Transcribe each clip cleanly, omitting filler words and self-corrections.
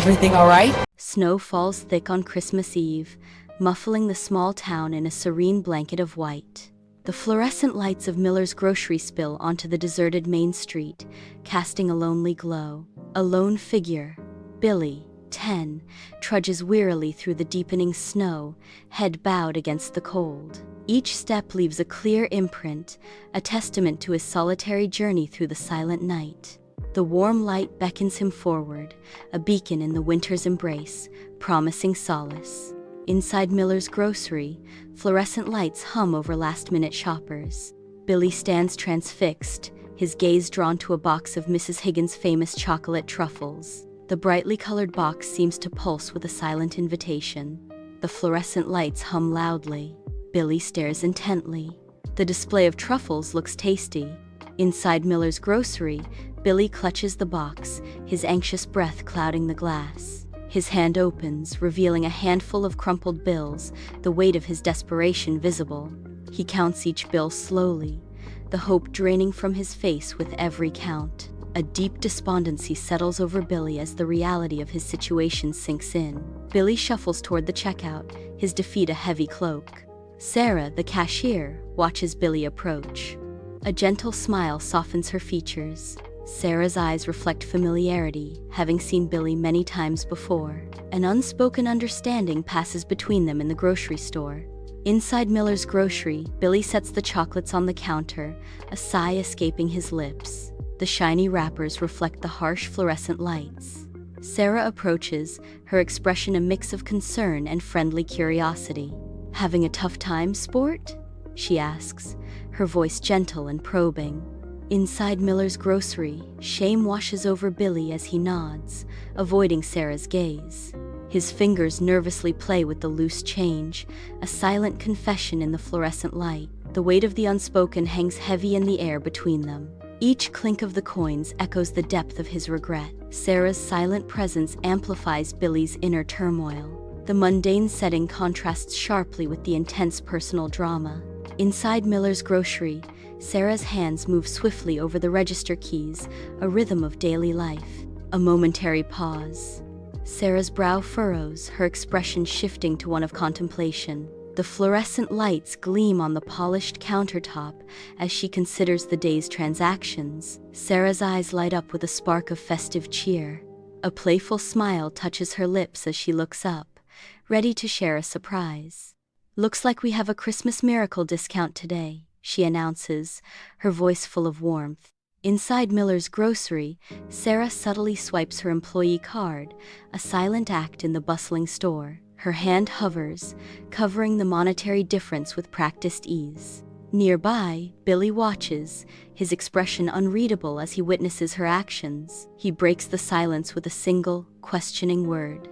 Everything all right? Snow falls thick on Christmas Eve, muffling the small town in a serene blanket of white. The fluorescent lights of Miller's grocery spill onto the deserted main street, casting a lonely glow. A lone figure, Billy, 10, trudges wearily through the deepening snow, head bowed against the cold. Each step leaves a clear imprint, a testament to his solitary journey through the silent night. The warm light beckons him forward, a beacon in the winter's embrace, promising solace. Inside Miller's grocery, fluorescent lights hum over last-minute shoppers. Billy stands transfixed, his gaze drawn to a box of Mrs. Higgins' famous chocolate truffles. The brightly colored box seems to pulse with a silent invitation. The fluorescent lights hum loudly. Billy stares intently. The display of truffles looks tasty. Inside Miller's grocery, Billy clutches the box, his anxious breath clouding the glass. His hand opens, revealing a handful of crumpled bills, the weight of his desperation visible. He counts each bill slowly, the hope draining from his face with every count. A deep despondency settles over Billy as the reality of his situation sinks in. Billy shuffles toward the checkout, his defeat a heavy cloak. Sarah, the cashier, watches Billy approach. A gentle smile softens her features. Sarah's eyes reflect familiarity, having seen Billy many times before. An unspoken understanding passes between them in the grocery store. Inside Miller's grocery, Billy sets the chocolates on the counter, a sigh escaping his lips. The shiny wrappers reflect the harsh fluorescent lights. Sarah approaches, her expression a mix of concern and friendly curiosity. "Having a tough time, sport?" she asks, her voice gentle and probing. Inside Miller's grocery, shame washes over Billy as he nods, avoiding Sarah's gaze. His fingers nervously play with the loose change, a silent confession in the fluorescent light. The weight of the unspoken hangs heavy in the air between them. Each clink of the coins echoes the depth of his regret. Sarah's silent presence amplifies Billy's inner turmoil. The mundane setting contrasts sharply with the intense personal drama. Inside Miller's grocery, Sarah's hands move swiftly over the register keys, a rhythm of daily life. A momentary pause. Sarah's brow furrows, her expression shifting to one of contemplation. The fluorescent lights gleam on the polished countertop as she considers the day's transactions. Sarah's eyes light up with a spark of festive cheer. A playful smile touches her lips as she looks up, ready to share a surprise. "Looks like we have a Christmas miracle discount today," she announces, her voice full of warmth. Inside Miller's grocery, Sarah subtly swipes her employee card, a silent act in the bustling store. Her hand hovers, covering the monetary difference with practiced ease. Nearby, Billy watches, his expression unreadable as he witnesses her actions. He breaks the silence with a single, questioning word.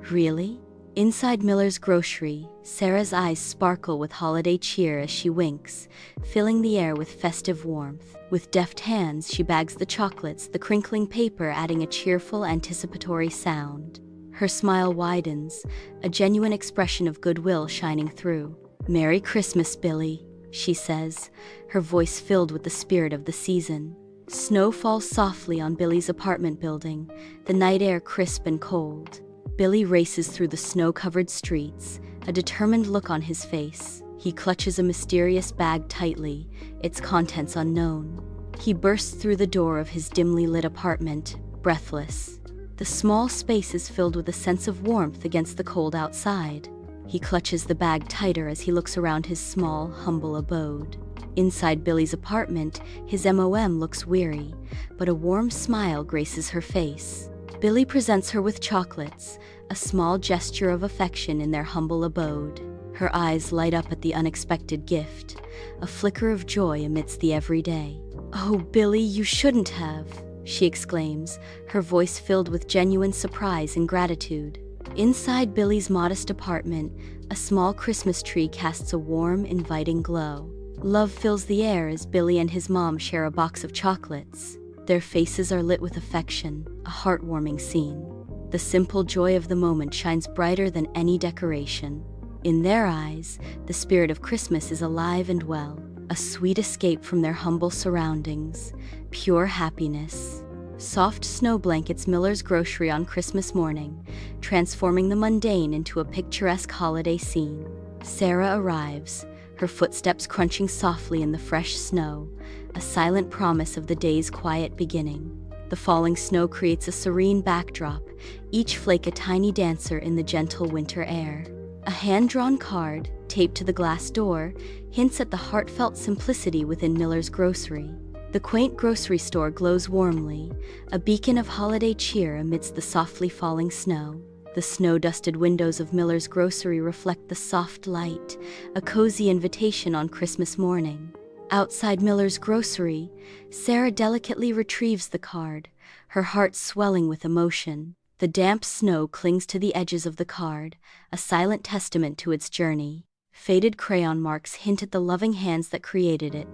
"Really?" Inside Miller's grocery, Sarah's eyes sparkle with holiday cheer as she winks, filling the air with festive warmth. With deft hands, she bags the chocolates, the crinkling paper adding a cheerful, anticipatory sound. Her smile widens, a genuine expression of goodwill shining through. "Merry Christmas, Billy," she says, her voice filled with the spirit of the season. Snow falls softly on Billy's apartment building, the night air crisp and cold. Billy races through the snow-covered streets, a determined look on his face. He clutches a mysterious bag tightly, its contents unknown. He bursts through the door of his dimly lit apartment, breathless. The small space is filled with a sense of warmth against the cold outside. He clutches the bag tighter as he looks around his small, humble abode. Inside Billy's apartment, his MOM looks weary, but a warm smile graces her face. Billy presents her with chocolates, a small gesture of affection in their humble abode. Her eyes light up at the unexpected gift, a flicker of joy amidst the everyday. "Oh, Billy, you shouldn't have," she exclaims, her voice filled with genuine surprise and gratitude. Inside Billy's modest apartment, a small Christmas tree casts a warm, inviting glow. Love fills the air as Billy and his mom share a box of chocolates. Their faces are lit with affection, a heartwarming scene. The simple joy of the moment shines brighter than any decoration. In their eyes, the spirit of Christmas is alive and well, a sweet escape from their humble surroundings, pure happiness. Soft snow blankets Miller's grocery on Christmas morning, transforming the mundane into a picturesque holiday scene. Sarah arrives, her footsteps crunching softly in the fresh snow, a silent promise of the day's quiet beginning. The falling snow creates a serene backdrop, each flake a tiny dancer in the gentle winter air. A hand-drawn card, taped to the glass door, hints at the heartfelt simplicity within Miller's grocery. The quaint grocery store glows warmly, a beacon of holiday cheer amidst the softly falling snow. The snow-dusted windows of Miller's grocery reflect the soft light, a cozy invitation on Christmas morning. Outside Miller's grocery, Sarah delicately retrieves the card, her heart swelling with emotion. The damp snow clings to the edges of the card, a silent testament to its journey. Faded crayon marks hint at the loving hands that created it,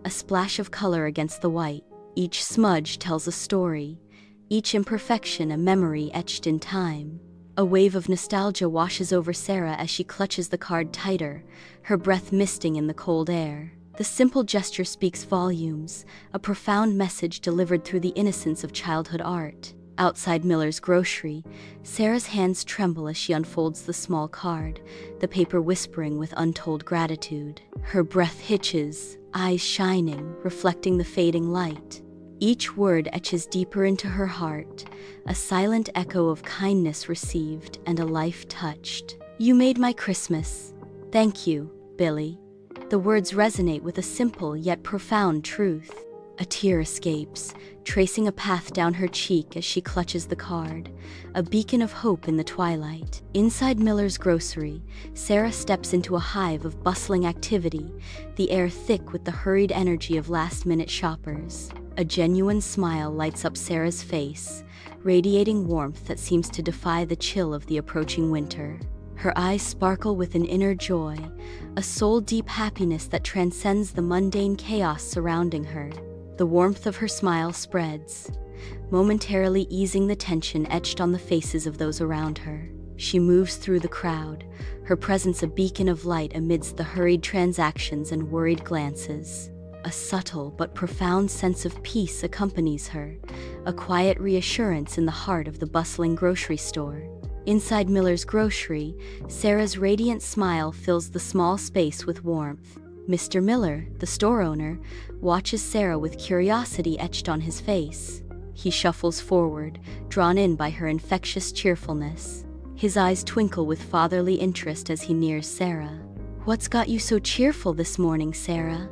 a splash of color against the white. Each smudge tells a story, each imperfection a memory etched in time. A wave of nostalgia washes over Sarah as she clutches the card tighter, her breath misting in the cold air. The simple gesture speaks volumes, a profound message delivered through the innocence of childhood art. Outside Miller's grocery, Sarah's hands tremble as she unfolds the small card, the paper whispering with untold gratitude. Her breath hitches, eyes shining, reflecting the fading light. Each word etches deeper into her heart, a silent echo of kindness received and a life touched. "You made my Christmas. Thank you, Billy." The words resonate with a simple yet profound truth. A tear escapes, tracing a path down her cheek as she clutches the card, a beacon of hope in the twilight. Inside Miller's grocery, Sarah steps into a hive of bustling activity, the air thick with the hurried energy of last-minute shoppers. A genuine smile lights up Sarah's face, radiating warmth that seems to defy the chill of the approaching winter. Her eyes sparkle with an inner joy, a soul-deep happiness that transcends the mundane chaos surrounding her. The warmth of her smile spreads, momentarily easing the tension etched on the faces of those around her. She moves through the crowd, her presence a beacon of light amidst the hurried transactions and worried glances. A subtle but profound sense of peace accompanies her, a quiet reassurance in the heart of the bustling grocery store. Inside Miller's grocery, Sarah's radiant smile fills the small space with warmth. Mr. Miller, the store owner, watches Sarah with curiosity etched on his face. He shuffles forward, drawn in by her infectious cheerfulness. His eyes twinkle with fatherly interest as he nears Sarah. "What's got you so cheerful this morning, Sarah?"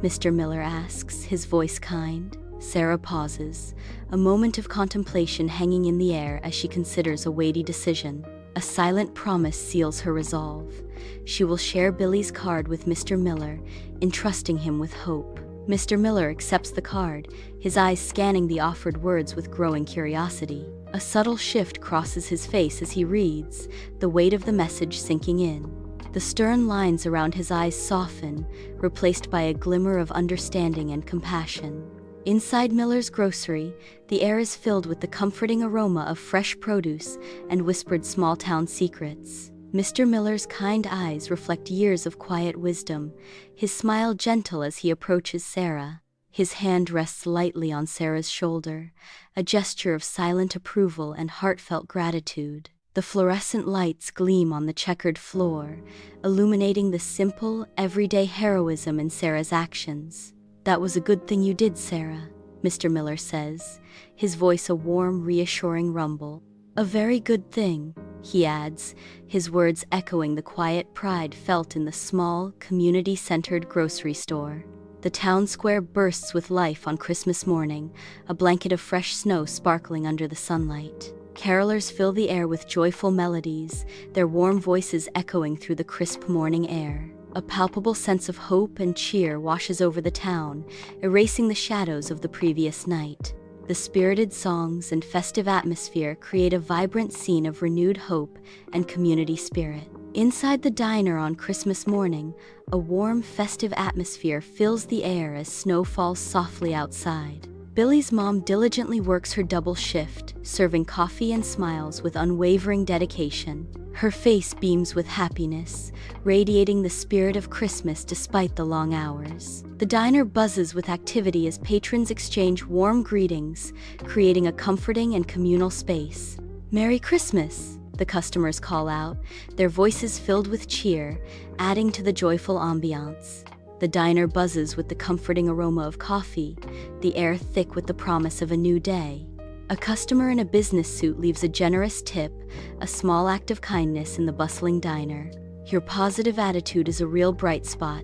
Mr. Miller asks, his voice kind. Sarah pauses, a moment of contemplation hanging in the air as she considers a weighty decision. A silent promise seals her resolve. She will share Billy's card with Mr. Miller, entrusting him with hope. Mr. Miller accepts the card, his eyes scanning the offered words with growing curiosity. A subtle shift crosses his face as he reads, the weight of the message sinking in. The stern lines around his eyes soften, replaced by a glimmer of understanding and compassion. Inside Miller's grocery, the air is filled with the comforting aroma of fresh produce and whispered small-town secrets. Mr. Miller's kind eyes reflect years of quiet wisdom, his smile gentle as he approaches Sarah. His hand rests lightly on Sarah's shoulder, a gesture of silent approval and heartfelt gratitude. The fluorescent lights gleam on the checkered floor, illuminating the simple, everyday heroism in Sarah's actions. "That was a good thing you did, Sarah," Mr. Miller says, his voice a warm, reassuring rumble. "A very good thing," he adds, his words echoing the quiet pride felt in the small, community-centered grocery store. The town square bursts with life on Christmas morning, a blanket of fresh snow sparkling under the sunlight. Carolers fill the air with joyful melodies, their warm voices echoing through the crisp morning air. A palpable sense of hope and cheer washes over the town, erasing the shadows of the previous night. The spirited songs and festive atmosphere create a vibrant scene of renewed hope and community spirit. Inside the diner on Christmas morning, a warm, festive atmosphere fills the air as snow falls softly outside. Billy's mom diligently works her double shift, serving coffee and smiles with unwavering dedication. Her face beams with happiness, radiating the spirit of Christmas despite the long hours. The diner buzzes with activity as patrons exchange warm greetings, creating a comforting and communal space. "Merry Christmas!" the customers call out, their voices filled with cheer, adding to the joyful ambiance. The diner buzzes with the comforting aroma of coffee, the air thick with the promise of a new day. A customer in a business suit leaves a generous tip, a small act of kindness in the bustling diner. "Your positive attitude is a real bright spot."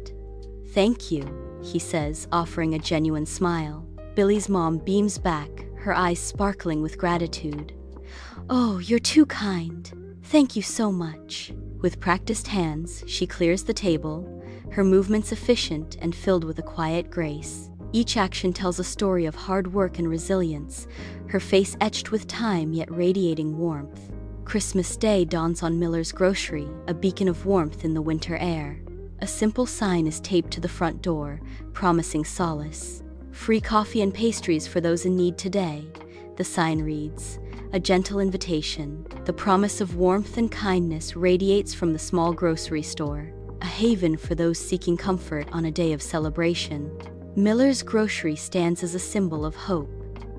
"Thank you," he says, offering a genuine smile. Billy's mom beams back, her eyes sparkling with gratitude. "Oh, you're too kind. Thank you so much." With practiced hands, she clears the table, her movements efficient and filled with a quiet grace. Each action tells a story of hard work and resilience, her face etched with time yet radiating warmth. Christmas Day dawns on Miller's Grocery, a beacon of warmth in the winter air. A simple sign is taped to the front door, promising solace. "Free coffee and pastries for those in need today." The sign reads, a gentle invitation. The promise of warmth and kindness radiates from the small grocery store, a haven for those seeking comfort on a day of celebration. Miller's Grocery stands as a symbol of hope.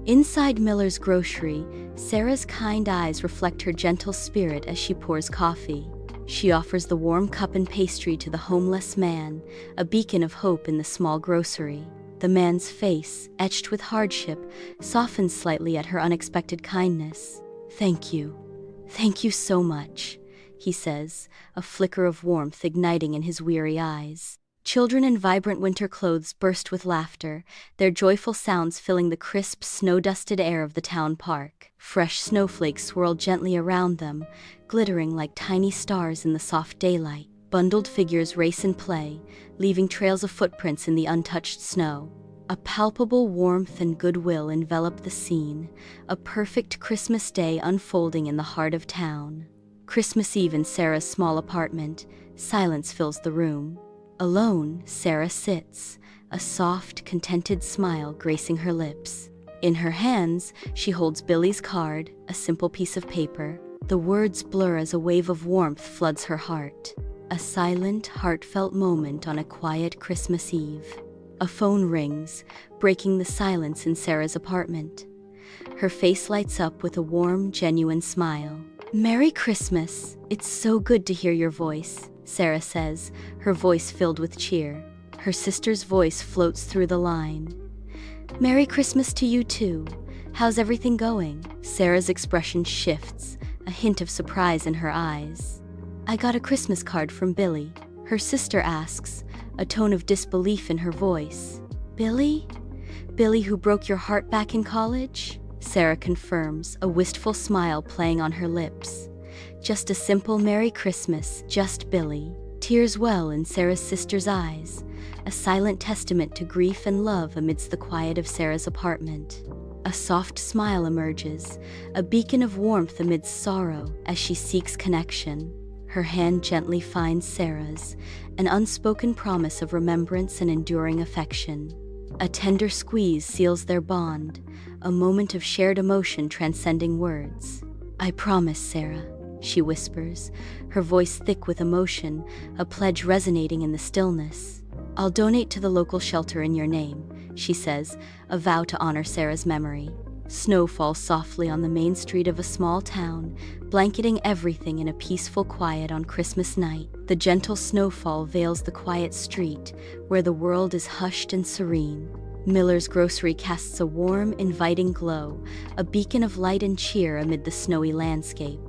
Inside Miller's Grocery, Sarah's kind eyes reflect her gentle spirit as she pours coffee. She offers the warm cup and pastry to the homeless man, a beacon of hope in the small grocery. The man's face, etched with hardship, softens slightly at her unexpected kindness. "Thank you. Thank you so much," he says, a flicker of warmth igniting in his weary eyes. Children in vibrant winter clothes burst with laughter, their joyful sounds filling the crisp, snow-dusted air of the town park. Fresh snowflakes swirl gently around them, glittering like tiny stars in the soft daylight. Bundled figures race and play, leaving trails of footprints in the untouched snow. A palpable warmth and goodwill envelop the scene, a perfect Christmas day unfolding in the heart of town. Christmas Eve in Sarah's small apartment, silence fills the room. Alone, Sarah sits, a soft, contented smile gracing her lips. In her hands, she holds Billy's card, a simple piece of paper. The words blur as a wave of warmth floods her heart. A silent, heartfelt moment on a quiet Christmas Eve. A phone rings, breaking the silence in Sarah's apartment. Her face lights up with a warm, genuine smile. "Merry Christmas! It's so good to hear your voice," Sarah says, her voice filled with cheer. Her sister's voice floats through the line. "Merry Christmas to you too. How's everything going?" Sarah's expression shifts, a hint of surprise in her eyes. "I got a Christmas card from Billy," her sister asks, a tone of disbelief in her voice. "Billy? Billy who broke your heart back in college?" Sarah confirms, a wistful smile playing on her lips. Just a simple Merry Christmas, just Billy. Tears well in Sarah's sister's eyes, a silent testament to grief and love amidst the quiet of Sarah's apartment. A soft smile emerges, a beacon of warmth amidst sorrow as she seeks connection. Her hand gently finds Sarah's, an unspoken promise of remembrance and enduring affection. A tender squeeze seals their bond, a moment of shared emotion transcending words. "I promise, Sarah," she whispers, her voice thick with emotion, a pledge resonating in the stillness. "I'll donate to the local shelter in your name," she says, a vow to honor Sarah's memory. Snow falls softly on the main street of a small town, blanketing everything in a peaceful quiet on Christmas night. The gentle snowfall veils the quiet street, where the world is hushed and serene. Miller's Grocery casts a warm, inviting glow, a beacon of light and cheer amid the snowy landscape.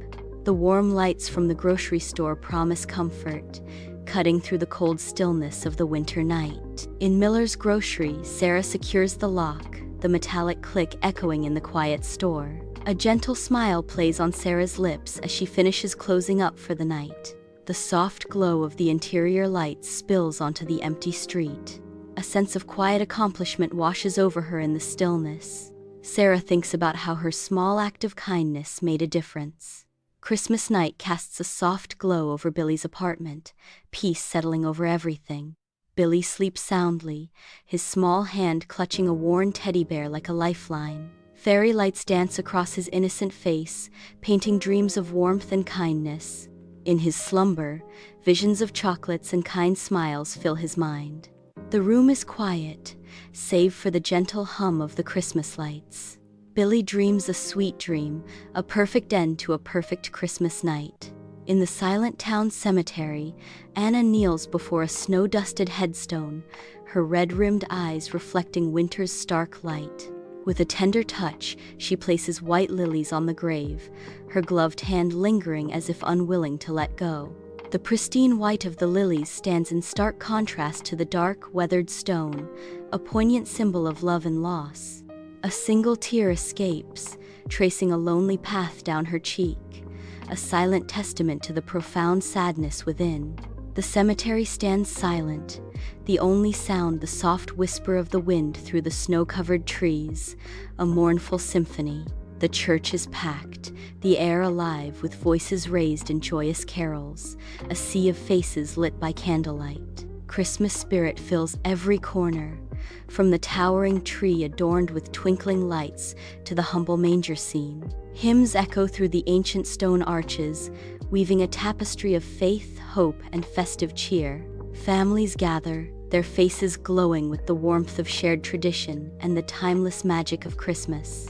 The warm lights from the grocery store promise comfort, cutting through the cold stillness of the winter night. In Miller's Grocery, Sarah secures the lock, the metallic click echoing in the quiet store. A gentle smile plays on Sarah's lips as she finishes closing up for the night. The soft glow of the interior lights spills onto the empty street. A sense of quiet accomplishment washes over her in the stillness. Sarah thinks about how her small act of kindness made a difference. Christmas night casts a soft glow over Billy's apartment, peace settling over everything. Billy sleeps soundly, his small hand clutching a worn teddy bear like a lifeline. Fairy lights dance across his innocent face, painting dreams of warmth and kindness. In his slumber, visions of chocolates and kind smiles fill his mind. The room is quiet, save for the gentle hum of the Christmas lights. Billy dreams a sweet dream, a perfect end to a perfect Christmas night. In the silent town cemetery, Anna kneels before a snow-dusted headstone, her red-rimmed eyes reflecting winter's stark light. With a tender touch, she places white lilies on the grave, her gloved hand lingering as if unwilling to let go. The pristine white of the lilies stands in stark contrast to the dark, weathered stone, a poignant symbol of love and loss. A single tear escapes, tracing a lonely path down her cheek, a silent testament to the profound sadness within. The cemetery stands silent, the only sound the soft whisper of the wind through the snow-covered trees, a mournful symphony. The church is packed, the air alive with voices raised in joyous carols, a sea of faces lit by candlelight. Christmas spirit fills every corner, from the towering tree adorned with twinkling lights to the humble manger scene. Hymns echo through the ancient stone arches, weaving a tapestry of faith, hope, and festive cheer. Families gather, their faces glowing with the warmth of shared tradition and the timeless magic of Christmas.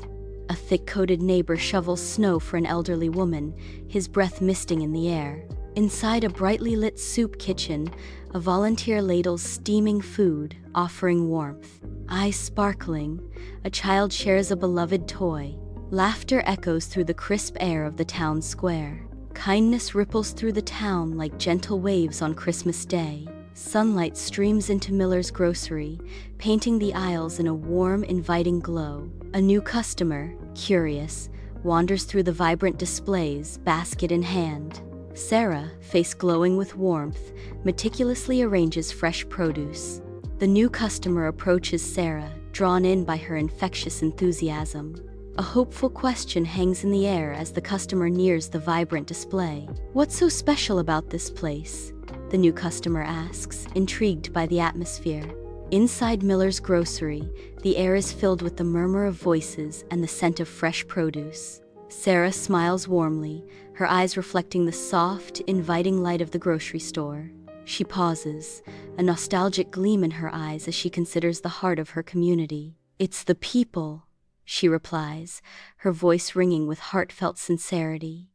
A thick-coated neighbor shovels snow for an elderly woman, his breath misting in the air. Inside a brightly lit soup kitchen, a volunteer ladles steaming food, offering warmth. Eyes sparkling, a child shares a beloved toy. Laughter echoes through the crisp air of the town square. Kindness ripples through the town like gentle waves on Christmas Day. Sunlight streams into Miller's grocery, painting the aisles in a warm, inviting glow. A new customer, curious, wanders through the vibrant displays, basket in hand. Sarah, face glowing with warmth, meticulously arranges fresh produce. The new customer approaches Sarah, drawn in by her infectious enthusiasm. A hopeful question hangs in the air as the customer nears the vibrant display. "What's so special about this place?" the new customer asks, intrigued by the atmosphere. Inside Miller's grocery, the air is filled with the murmur of voices and the scent of fresh produce. Sarah smiles warmly, her eyes reflecting the soft, inviting light of the grocery store. She pauses, a nostalgic gleam in her eyes as she considers the heart of her community. "It's the people," she replies, her voice ringing with heartfelt sincerity.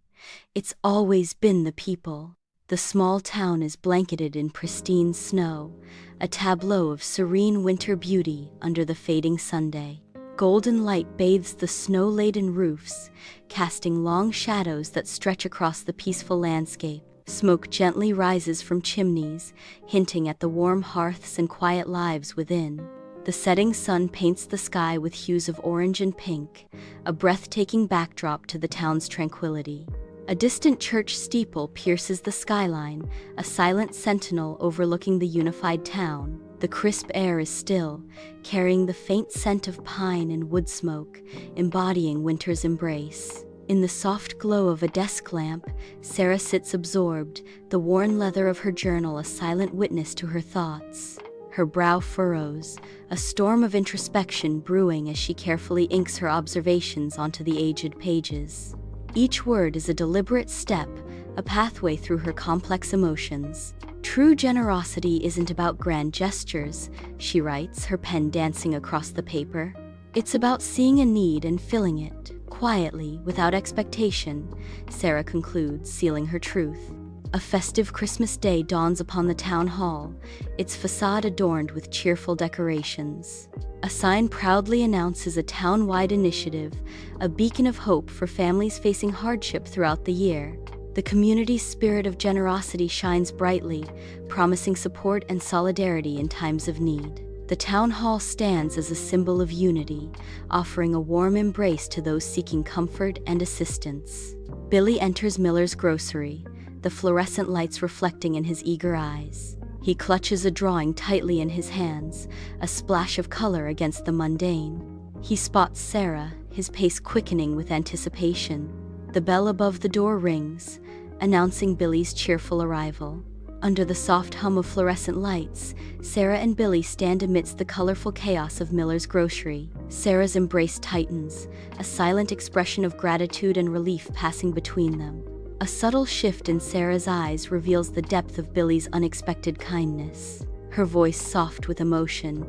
"It's always been the people." The small town is blanketed in pristine snow, a tableau of serene winter beauty under the fading Sunday. Golden light bathes the snow-laden roofs, casting long shadows that stretch across the peaceful landscape. Smoke gently rises from chimneys, hinting at the warm hearths and quiet lives within. The setting sun paints the sky with hues of orange and pink, a breathtaking backdrop to the town's tranquility. A distant church steeple pierces the skyline, a silent sentinel overlooking the unified town. The crisp air is still, carrying the faint scent of pine and wood smoke, embodying winter's embrace. In the soft glow of a desk lamp, Sarah sits absorbed, the worn leather of her journal a silent witness to her thoughts. Her brow furrows, a storm of introspection brewing as she carefully inks her observations onto the aged pages. Each word is a deliberate step, a pathway through her complex emotions. "True generosity isn't about grand gestures," she writes, her pen dancing across the paper. "It's about seeing a need and filling it, quietly, without expectation," Sarah concludes, sealing her truth. A festive Christmas day dawns upon the town hall, its facade adorned with cheerful decorations. A sign proudly announces a town-wide initiative, a beacon of hope for families facing hardship throughout the year. The community's spirit of generosity shines brightly, promising support and solidarity in times of need. The town hall stands as a symbol of unity, offering a warm embrace to those seeking comfort and assistance. Billy enters Miller's grocery, the fluorescent lights reflecting in his eager eyes. He clutches a drawing tightly in his hands, a splash of color against the mundane. He spots Sarah, his pace quickening with anticipation. The bell above the door rings, announcing Billy's cheerful arrival. Under the soft hum of fluorescent lights, Sarah and Billy stand amidst the colorful chaos of Miller's grocery. Sarah's embrace tightens, a silent expression of gratitude and relief passing between them. A subtle shift in Sarah's eyes reveals the depth of Billy's unexpected kindness. Her voice soft with emotion,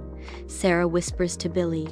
Sarah whispers to Billy,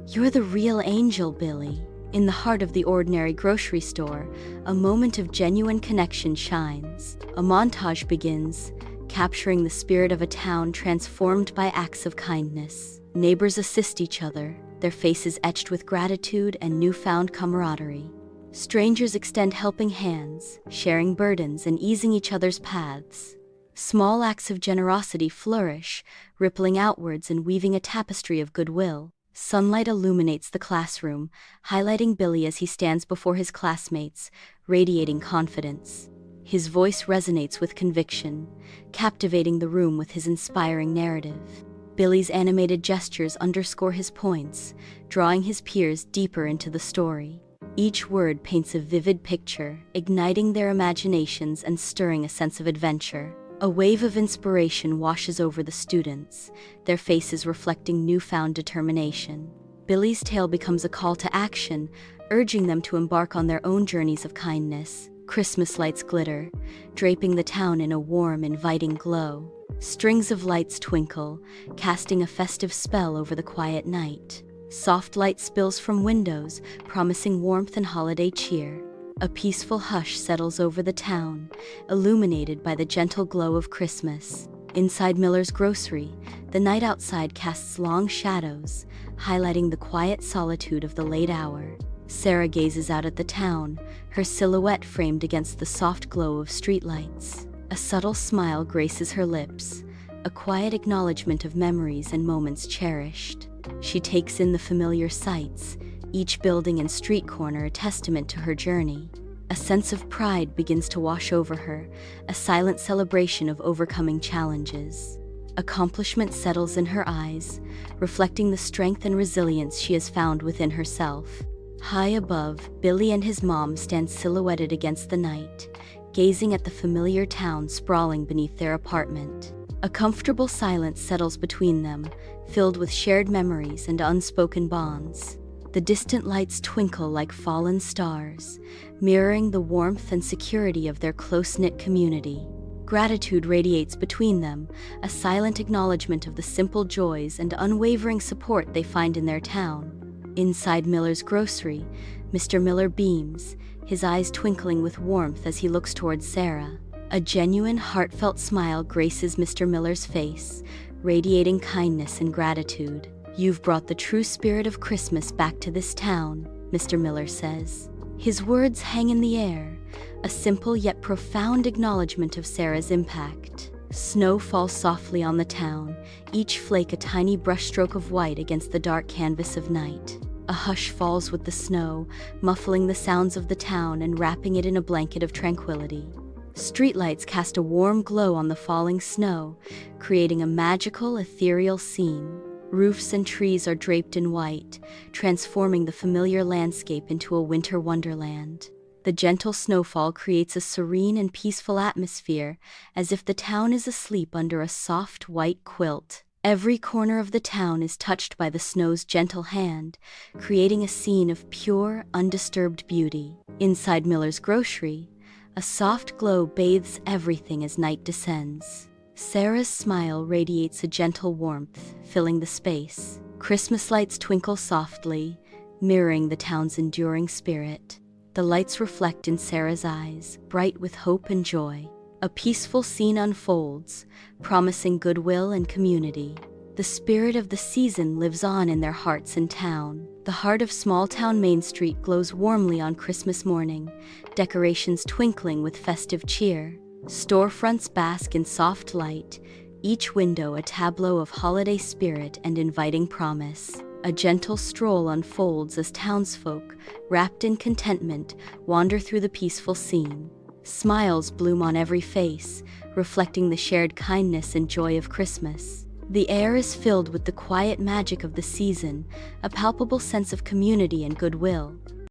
"You're the real angel, Billy." In the heart of the ordinary grocery store, a moment of genuine connection shines. A montage begins, capturing the spirit of a town transformed by acts of kindness. Neighbors assist each other, their faces etched with gratitude and newfound camaraderie. Strangers extend helping hands, sharing burdens and easing each other's paths. Small acts of generosity flourish, rippling outwards and weaving a tapestry of goodwill. Sunlight illuminates the classroom, highlighting Billy as he stands before his classmates, radiating confidence. His voice resonates with conviction, captivating the room with his inspiring narrative. Billy's animated gestures underscore his points, drawing his peers deeper into the story. Each word paints a vivid picture, igniting their imaginations and stirring a sense of adventure. A wave of inspiration washes over the students, their faces reflecting newfound determination. Billy's tale becomes a call to action, urging them to embark on their own journeys of kindness. Christmas lights glitter, draping the town in a warm, inviting glow. Strings of lights twinkle, casting a festive spell over the quiet night. Soft light spills from windows, promising warmth and holiday cheer. A peaceful hush settles over the town, illuminated by the gentle glow of Christmas. Inside Miller's grocery, the night outside casts long shadows, highlighting the quiet solitude of the late hour. Sarah gazes out at the town, her silhouette framed against the soft glow of streetlights. A subtle smile graces her lips, a quiet acknowledgement of memories and moments cherished. She takes in the familiar sights, each building and street corner a testament to her journey. A sense of pride begins to wash over her, a silent celebration of overcoming challenges. Accomplishment settles in her eyes, reflecting the strength and resilience she has found within herself. High above, Billy and his mom stand silhouetted against the night, gazing at the familiar town sprawling beneath their apartment. A comfortable silence settles between them, filled with shared memories and unspoken bonds. The distant lights twinkle like fallen stars, mirroring the warmth and security of their close-knit community. Gratitude radiates between them, a silent acknowledgement of the simple joys and unwavering support they find in their town. Inside Miller's grocery, Mr. Miller beams, his eyes twinkling with warmth as he looks towards Sarah. A genuine, heartfelt smile graces Mr. Miller's face, radiating kindness and gratitude. "You've brought the true spirit of Christmas back to this town," Mr. Miller says. His words hang in the air, a simple yet profound acknowledgement of Sarah's impact. Snow falls softly on the town, each flake a tiny brushstroke of white against the dark canvas of night. A hush falls with the snow, muffling the sounds of the town and wrapping it in a blanket of tranquility. Streetlights cast a warm glow on the falling snow, creating a magical, ethereal scene. Roofs and trees are draped in white, transforming the familiar landscape into a winter wonderland. The gentle snowfall creates a serene and peaceful atmosphere, as if the town is asleep under a soft white quilt. Every corner of the town is touched by the snow's gentle hand, creating a scene of pure, undisturbed beauty. Inside Miller's grocery, a soft glow bathes everything as night descends. Sarah's smile radiates a gentle warmth, filling the space. Christmas lights twinkle softly, mirroring the town's enduring spirit. The lights reflect in Sarah's eyes, bright with hope and joy. A peaceful scene unfolds, promising goodwill and community. The spirit of the season lives on in their hearts and town. The heart of small-town Main Street glows warmly on Christmas morning, decorations twinkling with festive cheer. Storefronts bask in soft light, each window a tableau of holiday spirit and inviting promise. A gentle stroll unfolds as townsfolk, wrapped in contentment, wander through the peaceful scene. Smiles bloom on every face, reflecting the shared kindness and joy of Christmas. The air is filled with the quiet magic of the season, a palpable sense of community and goodwill.